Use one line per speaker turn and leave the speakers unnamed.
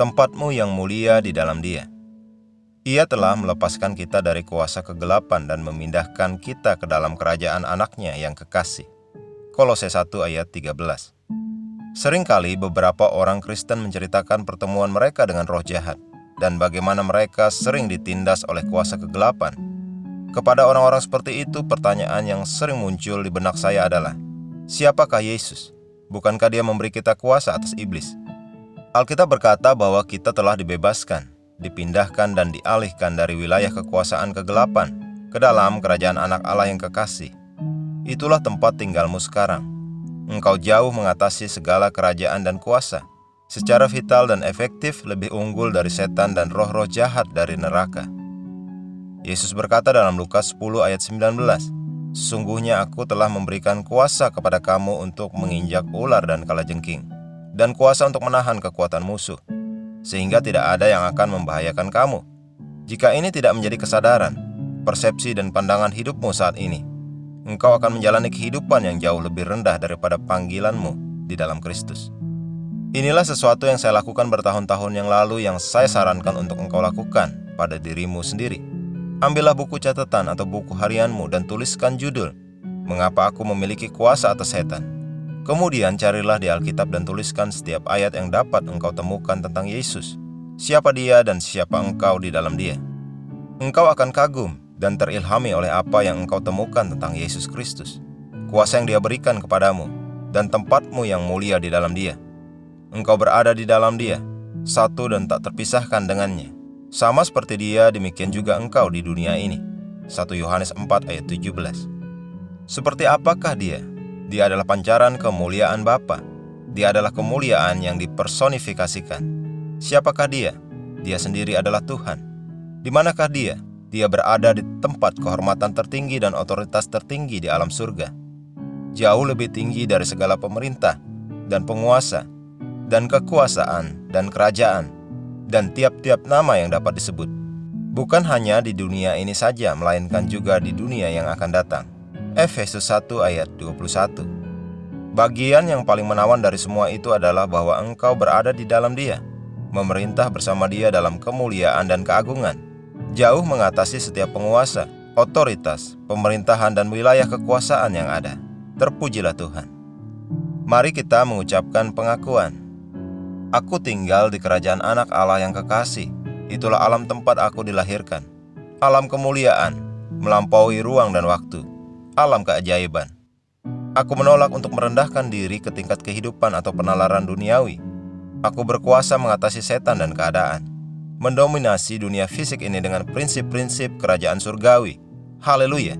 tempatmu yang mulia di dalam Dia. Ia telah melepaskan kita dari kuasa kegelapan dan memindahkan kita ke dalam kerajaan anaknya yang kekasih. Kolose 1 ayat 13. Seringkali beberapa orang Kristen menceritakan pertemuan mereka dengan roh jahat dan bagaimana mereka sering ditindas oleh kuasa kegelapan. Kepada orang-orang seperti itu, pertanyaan yang sering muncul di benak saya adalah, siapakah Yesus? Bukankah Dia memberi kita kuasa atas iblis? Alkitab berkata bahwa kita telah dibebaskan, dipindahkan dan dialihkan dari wilayah kekuasaan kegelapan ke dalam kerajaan anak Allah yang kekasih. Itulah tempat tinggalmu sekarang. Engkau jauh mengatasi segala kerajaan dan kuasa. Secara vital dan efektif lebih unggul dari setan dan roh-roh jahat dari neraka. Yesus berkata dalam Lukas 10 ayat 19, "Sesungguhnya aku telah memberikan kuasa kepada kamu untuk menginjak ular dan kalajengking, dan kuasa untuk menahan kekuatan musuh, sehingga tidak ada yang akan membahayakan kamu." Jika ini tidak menjadi kesadaran, persepsi dan pandangan hidupmu saat ini, engkau akan menjalani kehidupan yang jauh lebih rendah daripada panggilanmu di dalam Kristus. Inilah sesuatu yang saya lakukan bertahun-tahun yang lalu yang saya sarankan untuk engkau lakukan pada dirimu sendiri. Ambillah buku catatan atau buku harianmu dan tuliskan judul, "Mengapa aku memiliki kuasa atas setan?" Kemudian carilah di Alkitab dan tuliskan setiap ayat yang dapat engkau temukan tentang Yesus, siapa Dia dan siapa engkau di dalam Dia. Engkau akan kagum dan terilhami oleh apa yang engkau temukan tentang Yesus Kristus, kuasa yang Dia berikan kepadamu, dan tempatmu yang mulia di dalam Dia. Engkau berada di dalam Dia, satu dan tak terpisahkan dengannya. Sama seperti Dia, demikian juga engkau di dunia ini. 1 Yohanes 4 ayat 17. Seperti apakah Dia? Dia adalah pancaran kemuliaan Bapa. Dia adalah kemuliaan yang dipersonifikasikan. Siapakah Dia? Dia sendiri adalah Tuhan. Di manakah Dia? Dia berada di tempat kehormatan tertinggi dan otoritas tertinggi di alam surga. Jauh lebih tinggi dari segala pemerintah dan penguasa dan kekuasaan dan kerajaan dan tiap-tiap nama yang dapat disebut. Bukan hanya di dunia ini saja, melainkan juga di dunia yang akan datang. Efesus 1 ayat 21. Bagian yang paling menawan dari semua itu adalah bahwa engkau berada di dalam Dia, memerintah bersama Dia dalam kemuliaan dan keagungan, jauh mengatasi setiap penguasa, otoritas, pemerintahan dan wilayah kekuasaan yang ada. Terpujilah Tuhan. Mari kita mengucapkan pengakuan. Aku tinggal di kerajaan anak Allah yang kekasih. Itulah alam tempat aku dilahirkan. Alam kemuliaan, melampaui ruang dan waktu. Alam keajaiban. Aku menolak untuk merendahkan diri ke tingkat kehidupan atau penalaran duniawi. Aku berkuasa mengatasi setan dan keadaan, mendominasi dunia fisik ini dengan prinsip-prinsip kerajaan surgawi. Haleluya.